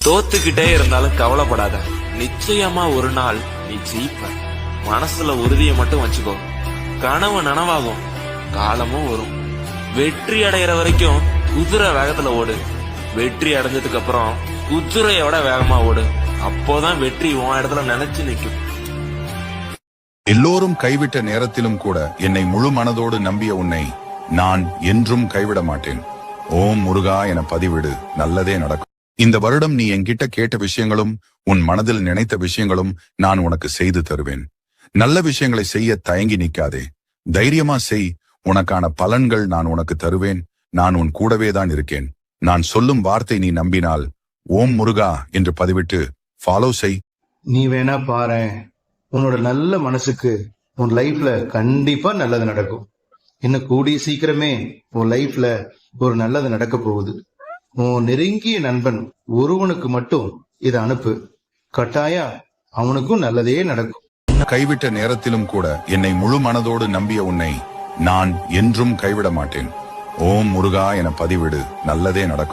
தோத்துக்கிட்டே இருந்தாலும் கவலைப்படாத, நிச்சயமா ஒரு நாள் நீ ஜெயிப்ப. மனசுல உறுதியை மட்டும் வச்சுக்கோ, கனவு நனவாகும், காலமும் வரும். வெற்றி அடைகிற வரைக்கும் குதிரை வேகத்துல ஓடு, வெற்றி அடைஞ்சதுக்கு அப்புறம் குதிரையோட வேகமா ஓடு. அப்போதான் வெற்றி உன் இடத்துல நினைச்சு நிற்கும். எல்லோரும் கைவிட்ட நேரத்திலும் கூட என்னை முழு மனதோடு நம்பிய உன்னை நான் என்றும் கைவிட மாட்டேன். ஓம் முருகா என பதிவிடு, நல்லதே நடக்கும். இந்த வருடம் நீ என்கிட்ட கேட்ட விஷயங்களும் உன் மனதில் நினைத்த விஷயங்களும் நான் உனக்கு செய்து தருவேன். நல்ல விஷயங்களை செய்ய தயங்கி நிற்காதே, தைரியமா செய். உனக்கான பலன்கள் நான் உனக்கு தருவேன். நான் உன் கூடவே தான் இருக்கேன். நான் சொல்லும் வார்த்தை நீ நம்பினால் ஓம் முருகா என்று பதிவிட்டு ஃபாலோ செய். நீ வேணா பாரு, உன்னோட நல்ல மனசுக்கு உன் லைஃப்ல கண்டிப்பா நல்லது நடக்கும். இன்னும் கூடிய சீக்கிரமே உன் லைஃப்ல ஒரு நல்லது நடக்க போகுது. உன் நெருங்கிய நண்பன் ஒருவனுக்கு மட்டும் இதை அனுப்பு, கட்டாயா அவனுக்கும் நல்லதே நடக்கும். கைவிட்ட நேரத்திலும் கூட என்னை முழு மனதோடு நம்பிய உன்னை நான் என்றும் கைவிட மாட்டேன். ஓம் முருகா என பதிவிடு, நல்லதே நடக்கும்.